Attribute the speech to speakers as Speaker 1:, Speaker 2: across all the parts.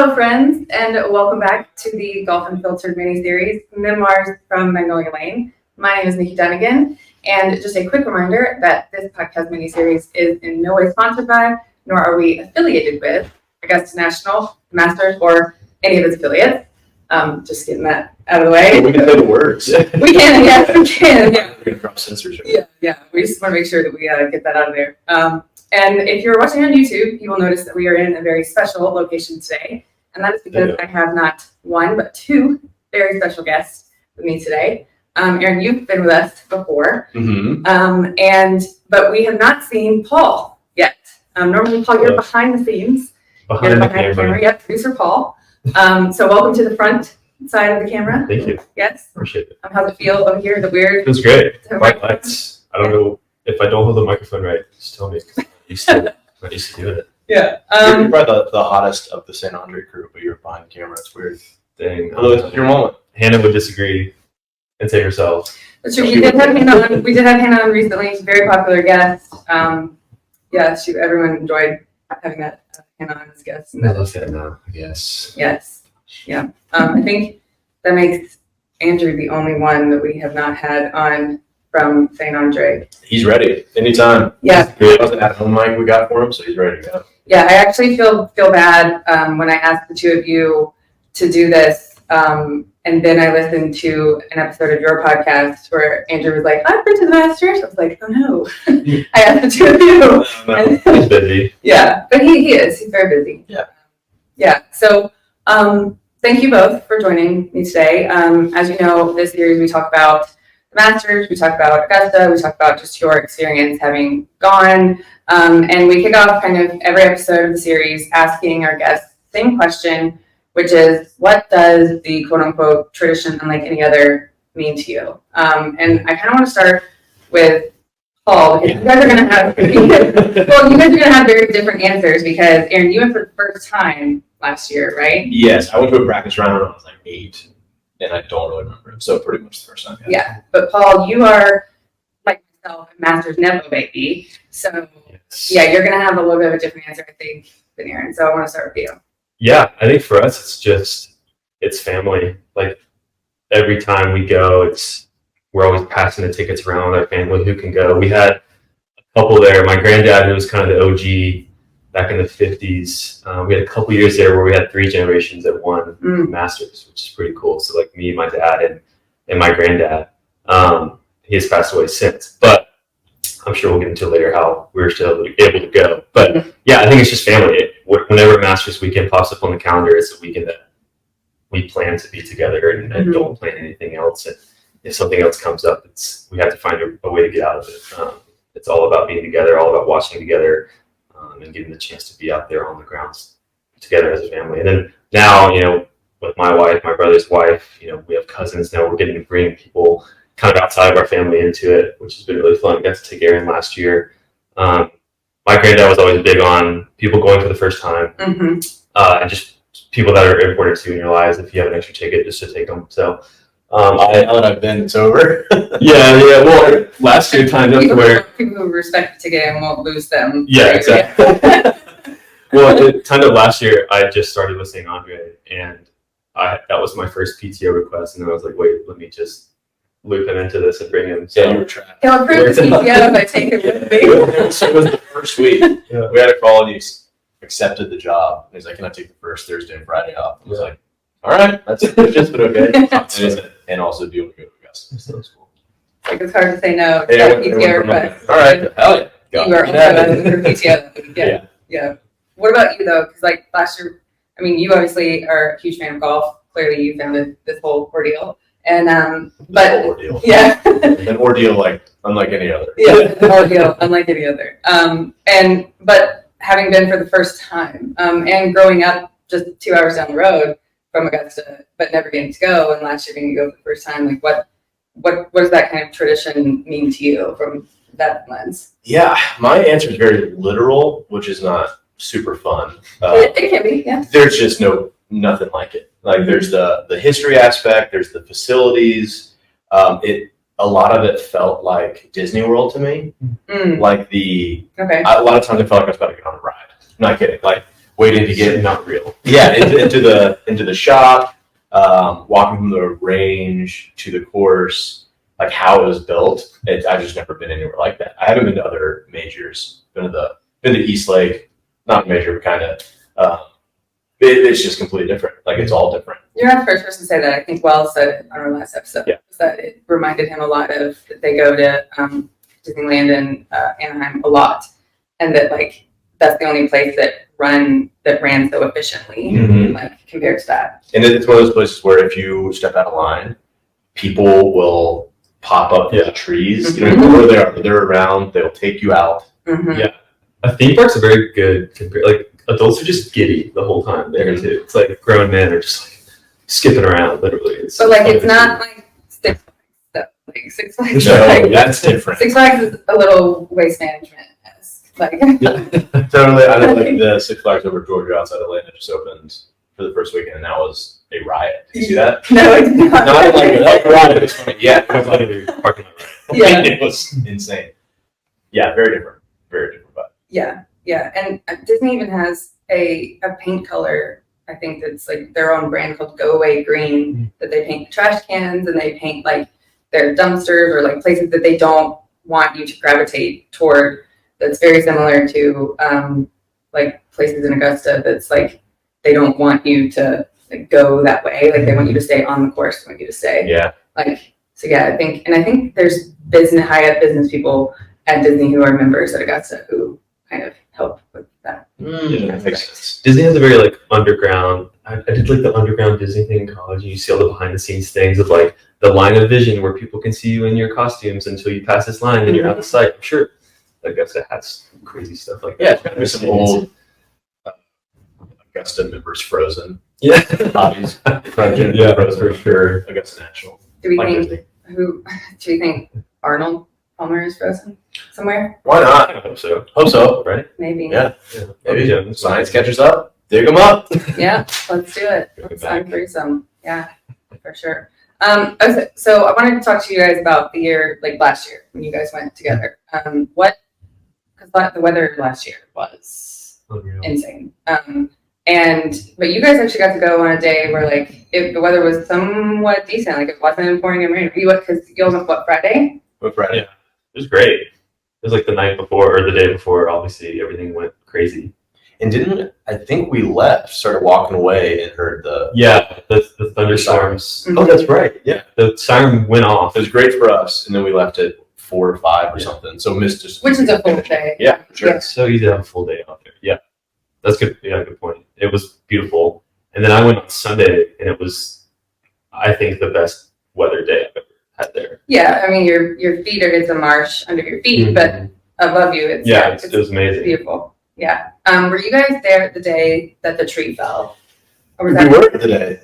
Speaker 1: Hello, friends, and welcome back to the Golf Unfiltered mini-series, Memoirs from Magnolia Lane. My name is Nikki Dunnigan, and just a quick reminder that this podcast mini-series is in no way sponsored by, nor are we affiliated with, Augusta National, Masters, or any of its affiliates. Just getting that out of the way.
Speaker 2: We can say the words.
Speaker 1: We can, yes, we can. Yeah.
Speaker 2: We're going to drop censors. Right?
Speaker 1: Yeah. We just want to make sure that we get that out of there. And if you're watching on YouTube, you will notice that we are in a very special location today. And that is because I have not one, but two very special guests with me today. Aaron, you've been with us before.
Speaker 2: Mm-hmm.
Speaker 1: But we have not seen Paul yet. Normally, Paul, you're behind the scenes.
Speaker 2: Behind the camera.
Speaker 1: Yep, producer Paul. So welcome to the front side of the camera.
Speaker 2: Thank you.
Speaker 1: Yes.
Speaker 2: Appreciate it.
Speaker 1: How's it feel over here? The weird.
Speaker 2: Feels great. Bright lights. I don't know if I don't hold the microphone right. Just tell me. I'm not used to doing it.
Speaker 1: Yeah.
Speaker 3: You're probably the hottest of the San Andre crew, but you're behind the camera. It's weird.
Speaker 2: Dang.
Speaker 3: It's your moment.
Speaker 2: Hannah would disagree and say herself.
Speaker 1: That's true. We did have Hannah on. We did have Hannah on recently. She's a very popular guest. Everyone enjoyed having that Hannah on as guest.
Speaker 2: I love that now, I guess.
Speaker 1: Yes. Yeah. I think that makes Andrew the only one that we have not had on from St. Andre.
Speaker 3: He's ready anytime.
Speaker 1: Yeah.
Speaker 3: It wasn't at home mic we got for him, so he's ready to go.
Speaker 1: Yeah, I actually feel bad when I asked the two of you to do this. And then I listened to an episode of your podcast where Andrew was like, I've been to the Masters. I was like, oh no. I asked the two of you.
Speaker 2: No, he's busy.
Speaker 1: Yeah, but he is. He's very busy.
Speaker 3: Yeah.
Speaker 1: Yeah. So thank you both for joining me today. As you know, this series we talk about the Masters, we talk about Augusta, we talk about just your experience having gone. And we kick off kind of every episode of the series asking our guests the same question, which is, what does the quote-unquote tradition unlike any other mean to you? And I kind of want to start with Paul, because you guys are going to have very different answers, because Aaron, you went for the first time last year, right?
Speaker 3: Yes, I went to a practice round when I was like 8, and I don't really remember it. So pretty much the first time.
Speaker 1: Yeah, but Paul, you are, like myself, a Masters Nepo baby. So, yeah, you're going to have a little bit of a different answer, I think, than Aaron. So I want to start with you.
Speaker 2: Yeah, I think for us, it's family. Like every time we go, we're always passing the tickets around with our family who can go. We had a couple there. My granddad, who was kind of the OG back in the 50s, we had a couple years there where we had 3 generations at one Masters, which is pretty cool. So like me, my dad, and my granddad. He has passed away since, but I'm sure we'll get into later how we were still able to go. But yeah, I think it's just family. Whenever Masters weekend pops up on the calendar, it's a weekend that we plan to be together and don't plan anything else. And if something else comes up, we have to find a way to get out of it. It's all about being together, all about watching together, and getting the chance to be out there on the grounds together as a family. And then now, with my wife, my brother's wife, we have cousins now. We're getting to bring people kind of outside of our family into it, which has been really fun. We got to take Aaron last year. My granddad was always big on people going for the first time, and just people that are important to you in your lives. If you have an extra ticket, just to take them. So
Speaker 3: now that I've been, it's over.
Speaker 2: yeah. Well, last year timed up to where
Speaker 1: people who respect the ticket and won't lose them.
Speaker 2: Yeah, exactly. Well, it timed up last year. I had just started with St. Andre, and that was my first PTO request, and I was like, wait, let me just loop him into this and bring him. So
Speaker 3: you were trapped.
Speaker 1: He'll improve the PTO if I take it with me.
Speaker 3: It was the first week. Yeah. We had a call, and he accepted the job. And he's like, can I take the first Thursday and Friday off? I was like, all right, that's it. Just but okay. And also be able to go to Augusta. So that's cool.
Speaker 1: Like, it's hard to say no to that PTO request.
Speaker 3: All right. Hell yeah.
Speaker 1: You are also for PTO. Yeah. What about you, though? Because like last year, I mean, you obviously are a huge fan of golf. Clearly, you founded this whole ordeal. And
Speaker 3: whole ordeal.
Speaker 1: Yeah.
Speaker 3: An ordeal like unlike any other.
Speaker 1: Yeah, an ordeal unlike any other. But having been for the first time, and growing up just 2 hours down the road from Augusta, but never getting to go, and last year getting to go for the first time, like what does that kind of tradition mean to you from that lens?
Speaker 3: Yeah, my answer is very literal, which is not super fun.
Speaker 1: It can be, yeah.
Speaker 3: There's just nothing like it. Like there's the history aspect, there's the facilities. A lot of it felt like Disney World to me. Like a lot of times I felt like I was about to get on a ride. I'm not kidding. Like waiting to get
Speaker 2: not real.
Speaker 3: Yeah, into the shop, walking from the range to the course, like how it was built. I've just never been anywhere like that. I haven't been to other majors. Been to East Lake, not major, but kind of. It's just completely different. Like it's all different.
Speaker 1: You're not the first person to say that. I think Wells said it on our last episode.
Speaker 3: Yeah.
Speaker 1: That it reminded him a lot of that they go to Disneyland and Anaheim a lot, and that like that's the only place that ran so efficiently, like compared to that.
Speaker 3: And it's one of those places where if you step out of line, people will pop up the trees. You don't even know where they are, but they're around. They'll take you out.
Speaker 2: Yeah, a theme park's a very good like adults are just giddy the whole time there too. It's like grown men are just like skipping around literally. It's
Speaker 1: not like Six Flags stuff. Like Six Flags.
Speaker 3: No, that's different.
Speaker 1: Six Flags is a little waste management. Like
Speaker 3: Totally. I know like the Six Flags over Georgia outside Atlanta just opened for the first weekend, and that was a riot. Did you see that?
Speaker 1: No, I did not.
Speaker 3: Not like a riot. Yeah,
Speaker 2: parking lot.
Speaker 1: Yeah.
Speaker 3: It was insane. Yeah, very different. Very different vibe.
Speaker 1: Yeah, and Disney even has a paint color. I think that's like their own brand called Go Away Green that they paint the trash cans and they paint like their dumpsters or like places that they don't want you to gravitate toward. That's very similar to like places in Augusta. That's like they don't want you to like, go that way. Like they want you to stay on the course. They want you to stay.
Speaker 3: Yeah.
Speaker 1: Like so. Yeah, I think there's high up business people at Disney who are members at Augusta who kind of help with that.
Speaker 3: Yeah, that makes sense.
Speaker 2: Disney has a very like underground. I did like the underground Disney thing in college, and you see all the behind the scenes things of like the line of vision where people can see you in your costumes until you pass this line and you're out of sight. I'm sure Augusta has crazy stuff like that.
Speaker 3: Yeah, there's some old Augusta members frozen.
Speaker 2: Yeah,
Speaker 3: Hobbies. Frozen.
Speaker 2: Yeah,
Speaker 3: Frozen
Speaker 2: for sure.
Speaker 3: Augusta National.
Speaker 1: Do we
Speaker 3: Like
Speaker 1: think
Speaker 3: Disney.
Speaker 1: do you think Arnold Palmer is frozen somewhere?
Speaker 3: Why not?
Speaker 2: I hope so.
Speaker 3: Hope so.
Speaker 2: Right?
Speaker 1: Maybe.
Speaker 3: Yeah. Maybe
Speaker 2: Yeah.
Speaker 3: science catches up. Dig them up.
Speaker 1: Yeah, let's do it.
Speaker 2: Go
Speaker 1: Let's
Speaker 2: back.
Speaker 1: unfreeze them. Yeah, for sure. Okay, so I wanted to talk to you guys about the year, like last year when you guys went together. Because the weather last year was
Speaker 2: Unreal.
Speaker 1: insane. But you guys actually got to go on a day where like the weather was somewhat decent, like it wasn't pouring and raining. You went because you all went what Friday?
Speaker 3: What Friday?
Speaker 2: Yeah. It was great. It was like the night before or the day before. Obviously, everything went crazy.
Speaker 3: And I think we left, started walking away, and heard the.
Speaker 2: Yeah, the thunderstorms.
Speaker 1: Mhm.
Speaker 2: Oh, that's right. Yeah, the siren went off.
Speaker 3: It was great for us, and then we left at 4 or 5 or something. So missed just.
Speaker 1: Which is a full day.
Speaker 3: Yeah, for sure.
Speaker 1: Yeah.
Speaker 2: It's so easy to have a full day out there. Yeah, that's good. Yeah, good point. It was beautiful. And then I went on Sunday, and it was, I think, the best weather day I've ever had there.
Speaker 1: Yeah, I mean your feet is a marsh under your feet, but above you it's
Speaker 2: it was amazing.
Speaker 1: beautiful. Yeah. Were you guys there the day that the tree fell? Or was
Speaker 3: We
Speaker 1: that
Speaker 3: were today.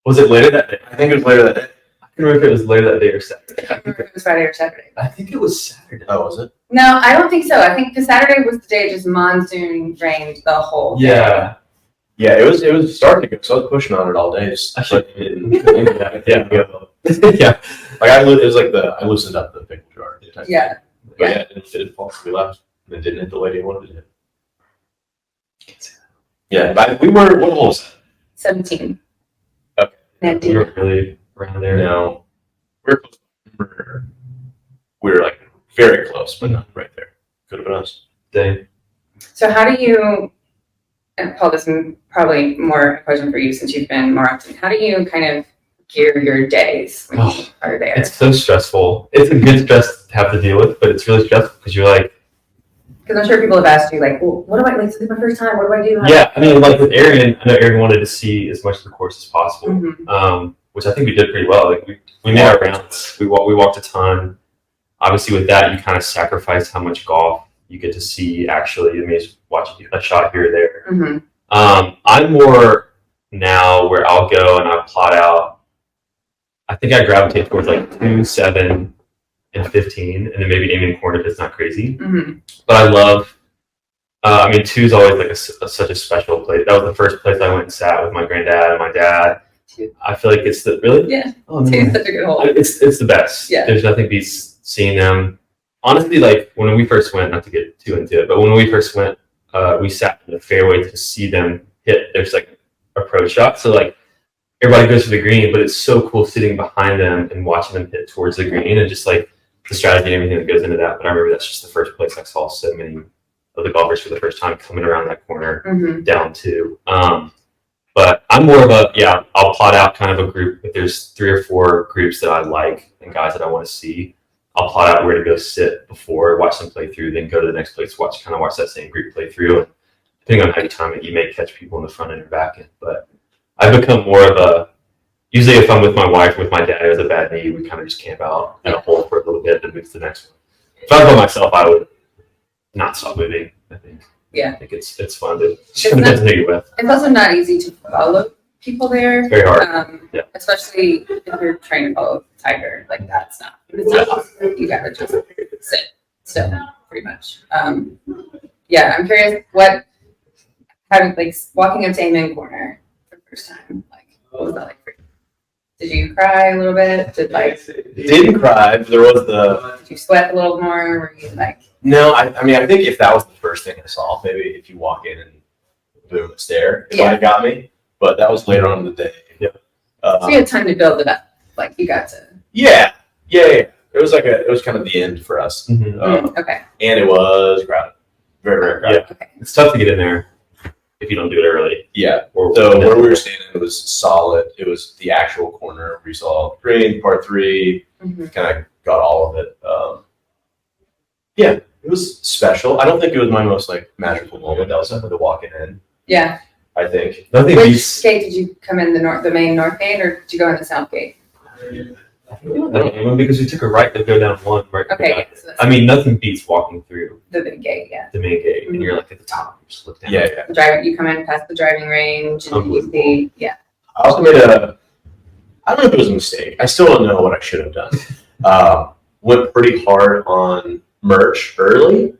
Speaker 2: Was it later that day?
Speaker 3: I think it was later that day.
Speaker 2: I can't remember if it was later that day or Saturday.
Speaker 1: I remember it was Friday or Saturday.
Speaker 2: I think it was Saturday.
Speaker 3: Oh, was it?
Speaker 1: No, I don't think so. I think the Saturday was the day it just monsoon rained the whole day.
Speaker 2: Yeah.
Speaker 3: Yeah, it was starting to go. So I was pushing on it all day.
Speaker 2: Yeah. Yeah.
Speaker 3: Like it was like I loosened up the pickle jar.
Speaker 1: Yeah.
Speaker 3: But yeah, it didn't fall. We left. And it didn't hit the lady I wanted to hit. Yeah, but we were. What hole was that?
Speaker 1: 17.
Speaker 3: Okay.
Speaker 1: And
Speaker 2: We were really around there.
Speaker 3: No, we were close. We were like very close, but not right there. Could have been us.
Speaker 2: Day.
Speaker 1: So how do you, and Paul, this is probably more a question for you since you've been more often, how do you kind of gear your days when you are there?
Speaker 2: It's so stressful. It's a good stress to have to deal with, but it's really stressful because you're like,
Speaker 1: Because I'm sure people have asked you, like, well, what do I, like, this is my first time, what do I do?
Speaker 2: yeah, I mean, like with Aaron, I know Aaron wanted to see as much of the course as possible,
Speaker 1: Mhm.
Speaker 2: Which I think we did pretty well. Like we made our rounds. We walked a ton. Obviously, with that, you kind of sacrifice how much golf you get to see. Actually, I mean, just watch a shot here or there.
Speaker 1: Mhm.
Speaker 2: I'm more now where I'll go and I'll plot out. I think I gravitate towards like 2, 7, and 15, and then maybe aiming corner if it's not crazy.
Speaker 1: Mhm.
Speaker 2: But I love. I mean, 2 is always like such a special place. That was the first place I went and sat with my granddad and my dad. I feel like it's the really.
Speaker 1: Yeah.
Speaker 2: Oh,
Speaker 1: Two's
Speaker 2: man.
Speaker 1: such a good hole.
Speaker 2: It's the best.
Speaker 1: Yeah.
Speaker 2: There's nothing beats seeing them. Honestly, like when we first went, not to get too into it, but when we first went, we sat in the fairway to see them hit. There's like approach shot, so like everybody goes to the green, but it's so cool sitting behind them and watching them hit towards the green, and just like the strategy and everything that goes into that. But I remember that's just the first place I saw so many of the golfers for the first time coming around that corner down to. But I'm more of I'll plot out kind of a group. If there's 3 or 4 groups that I like and guys that I want to see, I'll plot out where to go sit before, watch them play through, then go to the next place, watch that same group play through. And depending on how you time it, you may catch people in the front end or back end. But I've become more of usually if I'm with my wife or with my dad who has a bad knee, we kind of just camp out in a hole for a little bit and move to the next one. If I was by myself, I would not stop moving, I think.
Speaker 1: Yeah.
Speaker 2: I think it's fun to just kind of get to know you with.
Speaker 1: It's also not easy to follow people there.
Speaker 2: It's very hard.
Speaker 1: Especially if you're trying to follow Tiger. Like it's not possible. You gotta just sit still, pretty much. I'm curious having walking up to Amen Corner for the first time, what was that like for you? Did you cry a little bit?
Speaker 3: Didn't cry. There was
Speaker 1: Did you sweat a little more? Were you
Speaker 3: No, I mean, I think if that was the first thing I saw, maybe if you walk in and boom, it's there, it might have got me. But that was later on in the day.
Speaker 2: Yeah.
Speaker 1: So you had time to build it up. You got to.
Speaker 3: Yeah. It was kind of the end for us.
Speaker 1: Okay.
Speaker 3: And it was crowded. Very, very crowded.
Speaker 2: Yeah. Okay. It's tough to get in there if you don't do it early.
Speaker 3: Yeah. So where we were standing, it was solid. It was the actual corner where we saw green, par 3, kind of got all of it. It was special. I don't think it was my most magical moment. That was definitely the walking in.
Speaker 1: Yeah.
Speaker 3: I think.
Speaker 1: Which gate did you come in, the main north gate, or did you go in the south gate?
Speaker 2: I don't know, because we took a right to go down one. Right.
Speaker 1: Okay.
Speaker 2: So nothing beats walking through
Speaker 1: the big gate. Yeah.
Speaker 2: The main gate, and you're at the top. You just look down.
Speaker 3: Yeah.
Speaker 1: You come in past the driving range, and you see. Yeah.
Speaker 3: I also made I don't know if it was a mistake. I still don't know what I should have done. Went pretty hard on merch early.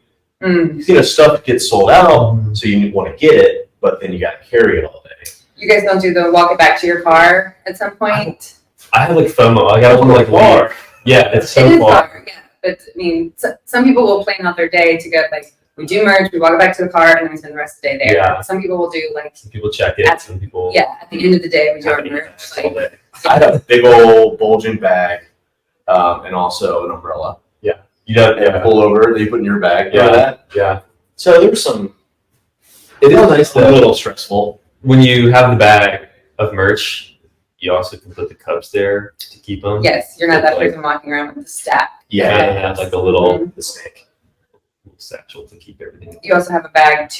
Speaker 3: Stuff gets sold out, so you want to get it, but then you got to carry it all day.
Speaker 1: You guys don't do the walk it back to your car at some point?
Speaker 2: I have FOMO. I got to far. Yeah, it's so
Speaker 1: far. Yeah, but I mean, some people will plan out their day to go we do merch, we walk it back to the car, and then we spend the rest of the day there.
Speaker 2: Yeah.
Speaker 1: Some people will do
Speaker 2: some people check it. Some people.
Speaker 1: Yeah, at the end of the day, we do our merch.
Speaker 3: I had a big old bulging bag, and also an umbrella.
Speaker 2: Yeah.
Speaker 3: You got to pull over that you put in your bag.
Speaker 2: Yeah.
Speaker 3: So there was some.
Speaker 2: It is nice
Speaker 3: a little stressful
Speaker 2: when you have the bag of merch. You also can put the cups there to keep them.
Speaker 1: Yes, you're not that person walking around with the stack.
Speaker 2: Yeah, like a little the stick, satchel to keep everything.
Speaker 1: You also have a bag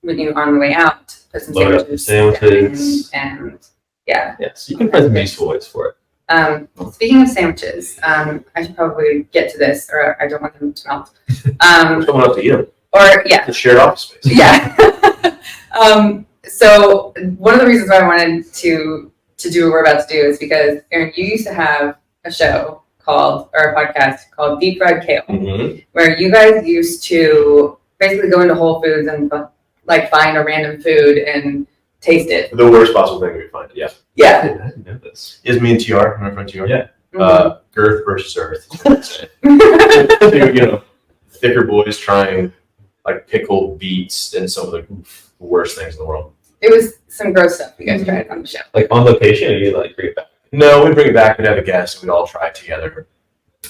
Speaker 1: when you're on the way out, put some
Speaker 2: sandwiches
Speaker 1: and yeah.
Speaker 2: Yes, you can find some useful ways for it.
Speaker 1: Speaking of sandwiches, I should probably get to this, or I don't want them to melt.
Speaker 3: Someone else to eat them.
Speaker 1: Or yeah,
Speaker 3: the shared office space.
Speaker 1: Yeah. So one of the reasons why I wanted to do what we're about to do is because Aaron, you used to have a show or a podcast called Deep Fried Kale, where you guys used to basically go into Whole Foods and find a random food and taste it.
Speaker 3: The worst possible thing we could find. Yeah.
Speaker 2: I didn't know this.
Speaker 3: Is me and TR, my friend TR.
Speaker 2: Yeah.
Speaker 3: Girth versus Earth. Thicker boys trying pickled beets and some of the worst things in the world.
Speaker 1: It was some gross stuff you guys tried on the show.
Speaker 2: On location, or you bring it back?
Speaker 3: No, we'd bring it back. We'd have a guest, and we'd all try it together.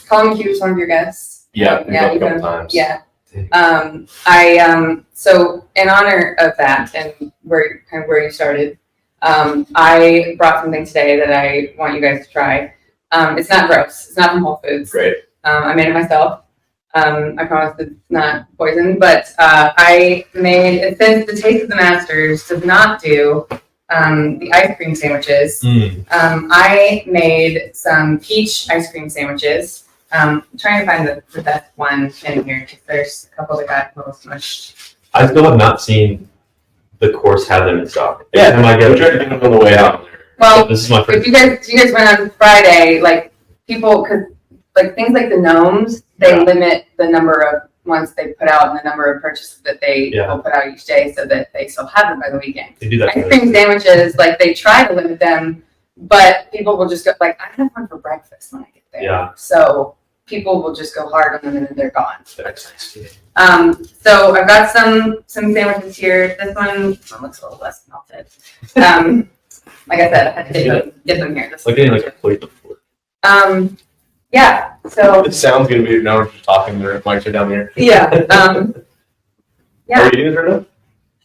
Speaker 1: Colin Q was one of your guests.
Speaker 3: Yeah, a couple times.
Speaker 1: Yeah. So in honor of that and where you started, I brought something today that I want you guys to try. It's not gross. It's not from Whole Foods.
Speaker 3: Great.
Speaker 1: I made it myself. I promise it's not poison, but I made, since the Taste of the Masters does not do the ice cream sandwiches, I made some peach ice cream sandwiches. I'm trying to find the best one in here because there's a couple that got a little smushed.
Speaker 2: I still have not seen the course have them in stock.
Speaker 3: Yeah, I tried to get them on the way out.
Speaker 1: Well,
Speaker 2: this is my first.
Speaker 1: If you guys went on Friday, people, because things like the gnomes, they limit the number of ones they put out and the number of purchases that they will put out each day so that they still have them by the weekend.
Speaker 2: They do that.
Speaker 1: Ice cream sandwiches, they try to limit them, but people will just go, I have one for breakfast when I get there.
Speaker 2: Yeah.
Speaker 1: So people will just go hard on them and then they're gone.
Speaker 3: That's nice.
Speaker 1: So I've got some sandwiches here. This one looks a little less melted. Like I said, I had to get them here.
Speaker 2: Like getting like a plate before.
Speaker 1: Yeah. So
Speaker 3: It sounds good to me now we're just talking. Their mics are down here.
Speaker 1: yeah.
Speaker 3: Are
Speaker 1: Yeah.
Speaker 3: you eating it right now?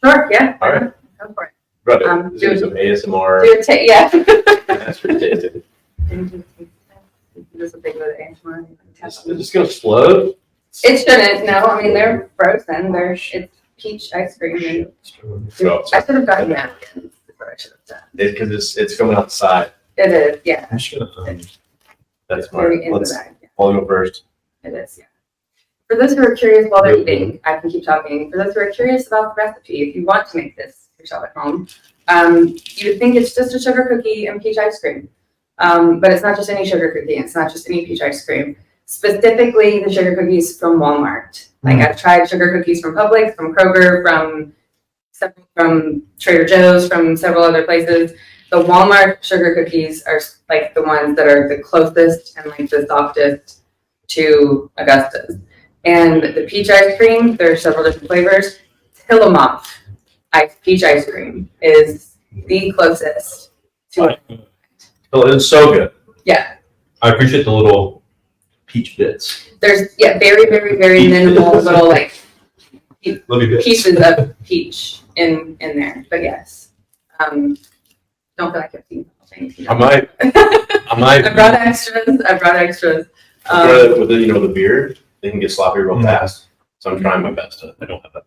Speaker 1: Sure. Yeah.
Speaker 3: All right.
Speaker 1: Go for it.
Speaker 3: Brother, this is some ASMR.
Speaker 1: Do it. Yeah.
Speaker 3: That's ridiculous.
Speaker 1: This will take go to ASMR.
Speaker 3: They're just gonna float.
Speaker 1: It shouldn't. No, I mean they're frozen. It's peach ice cream.
Speaker 3: So,
Speaker 1: I should have gotten napkins. Before I should have done.
Speaker 3: because it's coming out the side.
Speaker 1: It is. Yeah.
Speaker 2: I'm just gonna,
Speaker 3: That's smart.
Speaker 1: Maybe in the
Speaker 3: Let's
Speaker 1: bag. Yeah.
Speaker 3: I'll go first.
Speaker 1: It is. Yeah. For those who are curious while they're eating, I can keep talking. For those who are curious about the recipe, if you want to make this yourself at home, you would think it's just a sugar cookie and peach ice cream. But it's not just any sugar cookie. It's not just any peach ice cream. Specifically, the sugar cookies from Walmart. Like I've tried sugar cookies from Publix, from Kroger, from Trader Joe's, from several other places. The Walmart sugar cookies are like the ones that are the closest and like the softest to Augusta's. And the peach ice cream, there are several different flavors. Tillamook peach ice cream is the closest to it.
Speaker 3: Oh, it's so good.
Speaker 1: Yeah.
Speaker 2: I appreciate the little peach bits.
Speaker 1: There's very, very, very minimal little like
Speaker 2: Lovely bits.
Speaker 1: pieces of peach in there. But yes. Don't feel like I've seen something.
Speaker 3: I might.
Speaker 1: I brought extras.
Speaker 3: With the beer, they can get sloppy real fast. So I'm trying my best to. I don't have that.